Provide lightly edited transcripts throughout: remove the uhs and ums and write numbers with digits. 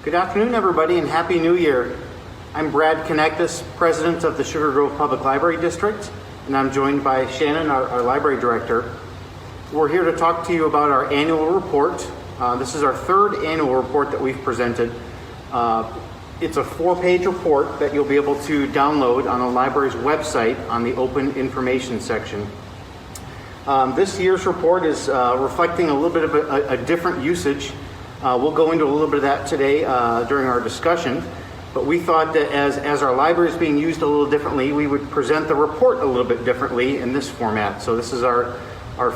Good afternoon, everybody, and Happy New Year. I'm Brad Knechtges, President of the Sugar Grove Public Library District, and I'm joined by Shannon, our Library Director. We're here to talk to you about our annual report. This is our third annual report that we've presented. It's a 4-page report that you'll be able to download on the library's website on the Open Information section. This year's report is reflecting a little bit of a different usage. We'll go into a little bit of that today during our discussion, but we thought that as our library is being used a little differently, we would present the report a little bit differently in this format. So this is our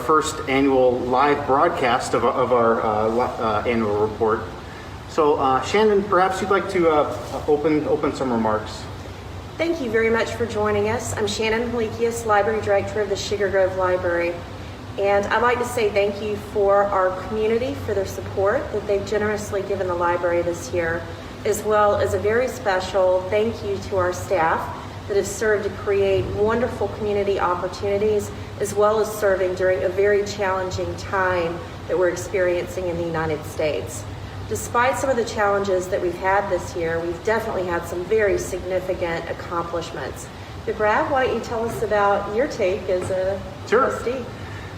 first annual live broadcast of our annual report. So Shannon, perhaps you'd like to open some remarks. Thank you very much for joining us. I'm Shannon, Halikias, Library Director of the Sugar Grove Library. And I'd like to say thank you for our community for their support that they've generously given the library this year, as well as a very special thank you to our staff that have served to create wonderful community opportunities, as well as serving during a very challenging time that we're experiencing in the United States. Despite some of the challenges that we've had this year, we've definitely had some very significant accomplishments. But Brad, why don't you tell us about your take as a trustee?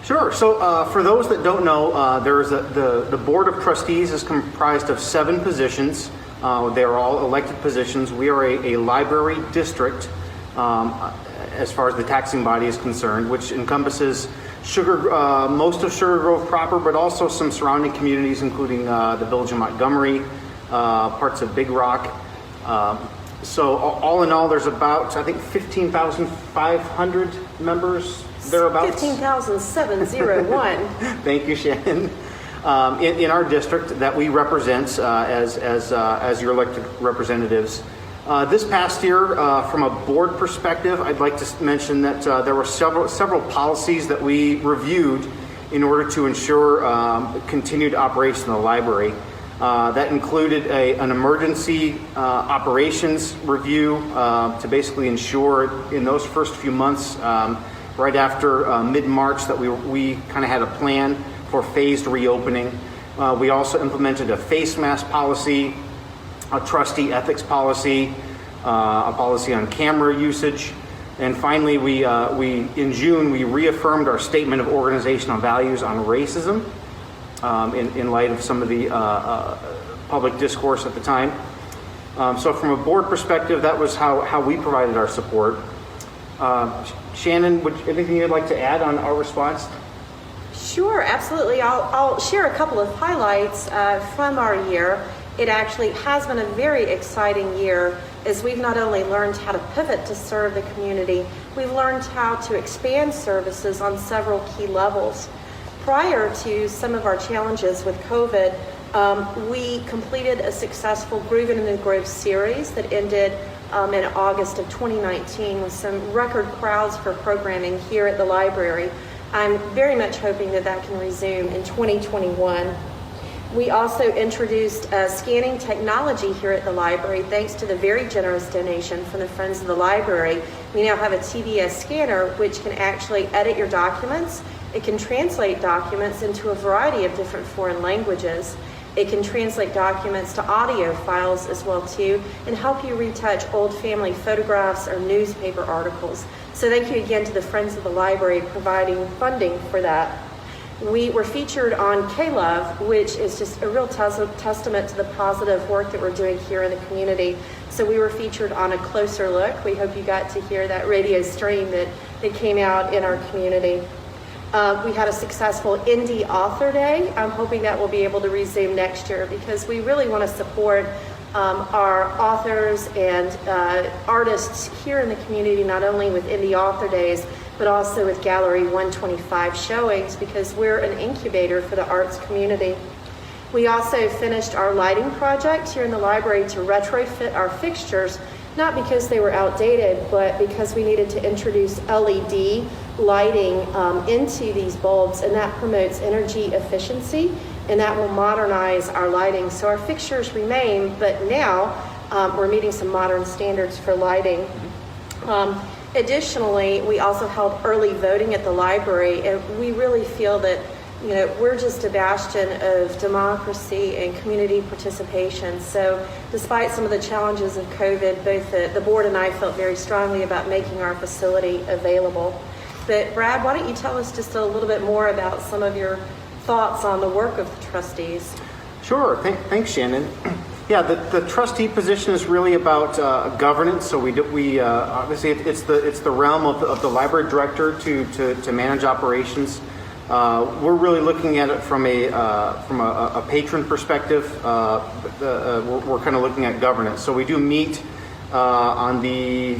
Sure. So for those that don't know, the Board of Trustees is comprised of 7 positions. They are all elected positions. We are a library district as far as the taxing body is concerned, which encompasses most of Sugar Grove proper, but also some surrounding communities, including the Village of Montgomery, parts of Big Rock. So all in all, there's about, I think, 15,500 members, thereabouts. 15,701. Thank you, Shannon. In our district that we represent as your elected representatives. This past year, from a board perspective, I'd like to mention that there were several policies that we reviewed in order to ensure continued operation of the library. That included an emergency operations review to basically ensure in those first few months, right after mid-March, that we kind of had a plan for phased reopening. We also implemented a face mask policy, a trustee ethics policy, a policy on camera usage, and finally, in June we reaffirmed our statement of organizational values on racism in light of some of the public discourse at the time. So from a board perspective, that was how we provided our support. Shannon, anything you'd like to add on our response? Sure, absolutely. I'll share a couple of highlights from our year. It actually has been a very exciting year as we've not only learned how to pivot to serve the community, we've learned how to expand services on several key levels. Prior to some of our challenges with COVID, we completed a successful Groovin' in the Grove series that ended in August of 2019 with some record crowds for programming here at the library. I'm very much hoping that can resume in 2021. We also introduced scanning technology here at the library thanks to the very generous donation from the Friends of the Library. We now have a TVS scanner which can actually edit your documents. It can translate documents into a variety of different foreign languages. It can translate documents to audio files as well too, and help you retouch old family photographs or newspaper articles. So thank you again to the Friends of the Library providing funding for that. We were featured on K-Love, which is just a real testament to the positive work that we're doing here in the community. So we were featured on A Closer Look. We hope you got to hear that radio stream that came out in our community. We had a successful Indie Author Day. I'm hoping that will be able to resume next year because we really want to support our authors and artists here in the community, not only with Indie Author Days, but also with Gallery 125 showings because we're an incubator for the arts community. We also finished our lighting project here in the library to retrofit our fixtures, not because they were outdated, but because we needed to introduce LED lighting into these bulbs, and that promotes energy efficiency, and that will modernize our lighting. So our fixtures remain, but now we're meeting some modern standards for lighting. Additionally, we also held early voting at the library, and we really feel that we're just a bastion of democracy and community participation. So despite some of the challenges of COVID, both the board and I felt very strongly about making our facility available. But Brad, why don't you tell us just a little bit more about some of your thoughts on the work of the trustees? Sure. Thanks, Shannon. Yeah, the trustee position is really about governance. So we obviously it's the realm of the library director to manage operations. We're really looking at it from a patron perspective. We're kind of looking at governance. So we do meet on the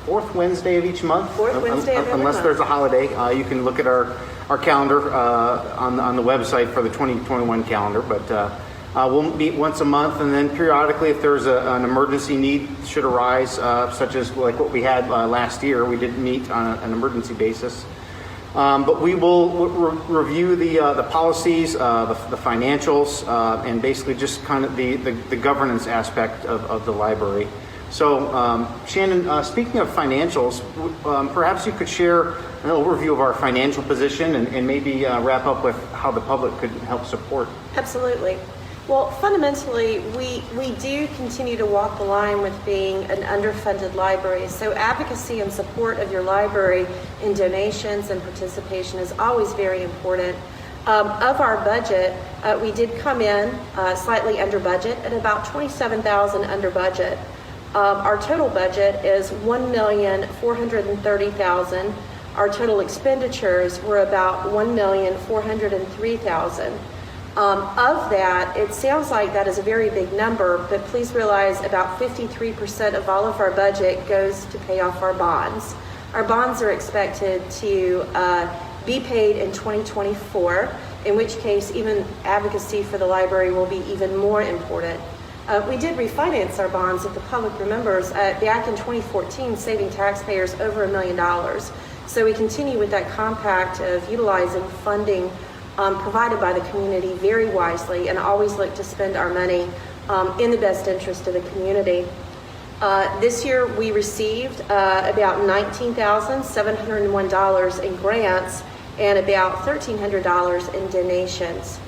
fourth Wednesday of each month? Fourth Wednesday of every unless month. There's a holiday. You can look at our calendar on the website for the 2021 calendar. But we'll meet once a month, and then periodically, if there's an emergency need should arise, such as like what we had last year, we did meet on an emergency basis. But we will review the policies, the financials, and basically just kind of the governance aspect of the library. So, Shannon, speaking of financials, perhaps you could share an overview of our financial position and maybe wrap up with how the public could help support. Absolutely. Well, fundamentally, we do continue to walk the line with being an underfunded library. So advocacy and support of your library in donations and participation is always very important. Of our budget, we did come in slightly under budget at about $27,000 under budget. Our total budget is $1,430,000. Our total expenditures were about $1,403,000. Of that, it sounds like that is a very big number, but please realize about 53% of all of our budget goes to pay off our bonds. Our bonds are expected to be paid in 2024, in which case even advocacy for the library will be even more important. We did refinance our bonds, if the public remembers, back in 2014, saving taxpayers over $1 million. So we continue with that compact of utilizing funding provided by the community very wisely, and always look to spend our money in the best interest of the community. This year we received about $19,701 in grants and about $1,300 in donations.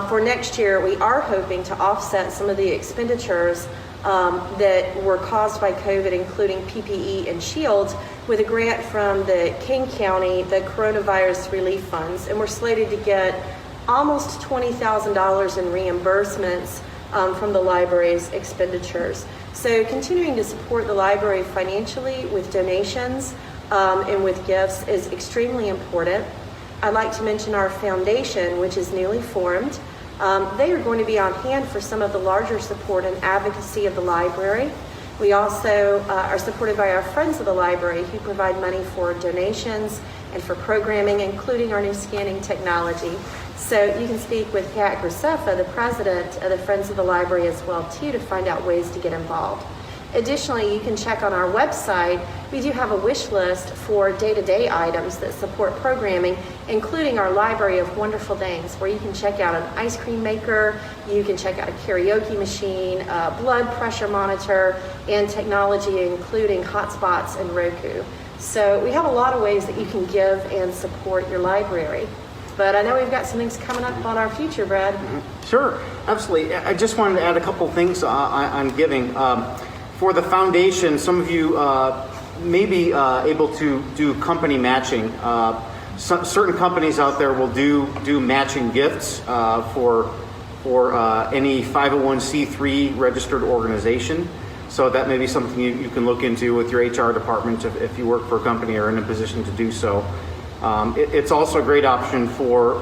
For next year, we are hoping to offset some of the expenditures that were caused by COVID, including PPE and shields, with a grant from the King County, the Coronavirus Relief Funds. And we're slated to get almost $20,000 in reimbursements from the library's expenditures. So continuing to support the library financially with donations and with gifts is extremely important. I'd like to mention our foundation, which is newly formed. They are going to be on hand for some of the larger support and advocacy of the library. We also are supported by our friends of the library who provide money for donations and for programming, including our new scanning technology. So you can speak with Kat Graceffa, the president of the Friends of the Library as well, too, to find out ways to get involved. Additionally, you can check on our website. We do have a wish list for day-to-day items that support programming, including our Library of Wonderful Things, where you can check out an ice cream maker, you can check out a karaoke machine, a blood pressure monitor, and technology including hotspots and Roku. So we have a lot of ways that you can give and support your library. But I know we've got some things coming up on our future, Brad. Sure, absolutely. I just wanted to add a couple things on giving. For the foundation, some of you may be able to do company matching. Certain companies out there will do matching gifts for any 501c3 registered organization. So that may be something you can look into with your HR department if you work for a company or in a position to do so. It's also a great option for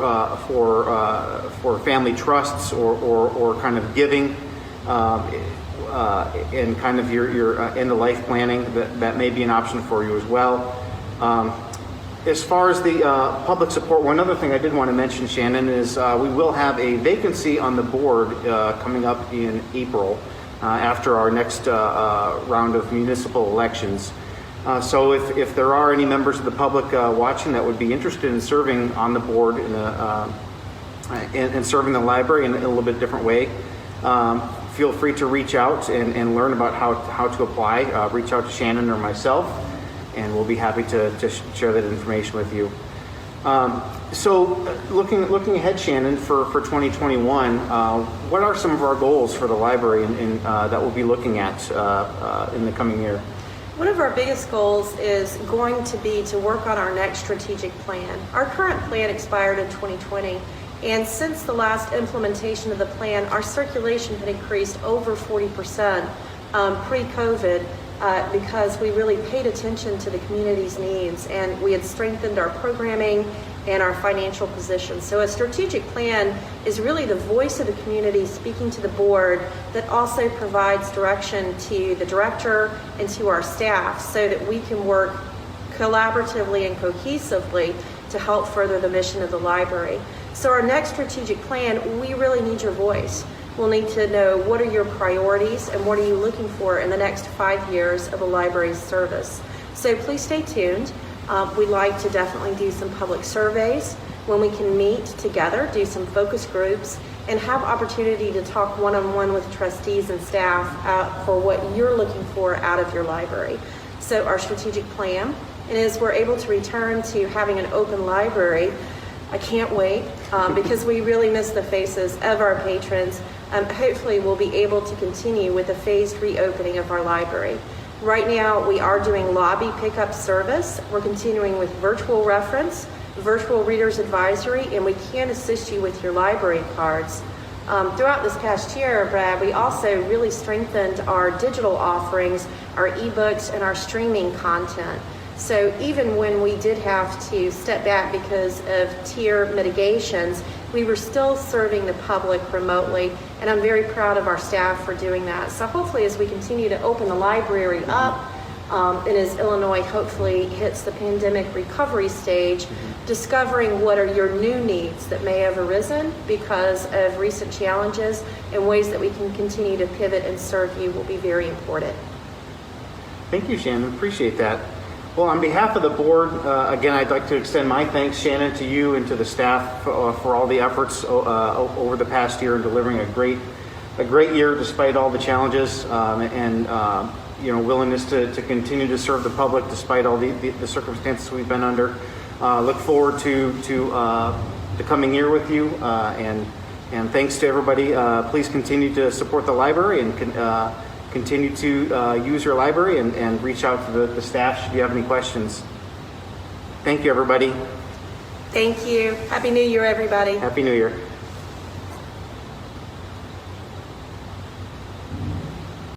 family trusts or kind of giving. And kind of your end-of-life planning, that may be an option for you as well. As far as the public support, one other thing I did want to mention, Shannon, is we will have a vacancy on the board coming up in April after our next round of municipal elections. So if there are any members of the public watching that would be interested in serving on the board and serving the library in a little bit different way, feel free to reach out and learn about how to apply. Reach out to Shannon or myself, and we'll be happy to share that information with you. So looking ahead, Shannon, for 2021, what are some of our goals for the library that we'll be looking at in the coming year? One of our biggest goals is going to be to work on our next strategic plan. Our current plan expired in 2020, and since the last implementation of the plan, our circulation had increased over 40% pre-COVID because we really paid attention to the community's needs, and we had strengthened our programming and our financial position. So a strategic plan is really the voice of the community speaking to the board that also provides direction to the director and to our staff so that we can work collaboratively and cohesively to help further the mission of the library. So our next strategic plan, we really need your voice. We'll need to know what are your priorities and what are you looking for in the next 5 years of the library's service. So please stay tuned. We'd like to definitely do some public surveys when we can meet together, do some focus groups, and have opportunity to talk one-on-one with trustees and staff for what you're looking for out of your library. So our strategic plan, and as we're able to return to having an open library, I can't wait because we really miss the faces of our patrons. Hopefully we'll be able to continue with a phased reopening of our library. Right now, we are doing lobby pickup service. We're continuing with virtual reference, virtual readers advisory, and we can assist you with your library cards. Throughout this past year, Brad, we also really strengthened our digital offerings, our ebooks, and our streaming content. So even when we did have to step back because of tier mitigations, we were still serving the public remotely, and I'm very proud of our staff for doing that. So hopefully as we continue to open the library up, and as Illinois hopefully hits the pandemic recovery stage, discovering what are your new needs that may have arisen because of recent challenges and ways that we can continue to pivot and serve you will be very important. Thank you, Shannon. Appreciate that. Well, on behalf of the board, again, I'd like to extend my thanks, Shannon, to you and to the staff for all the efforts over the past year in delivering a great year despite all the challenges and willingness to continue to serve the public despite all the circumstances we've been under. Look forward to the coming year with you, and thanks to everybody. Please continue to support the library and continue to use your library and reach out to the staff should you have any questions. Thank you, everybody. Thank you. Happy New Year, everybody. Happy New Year.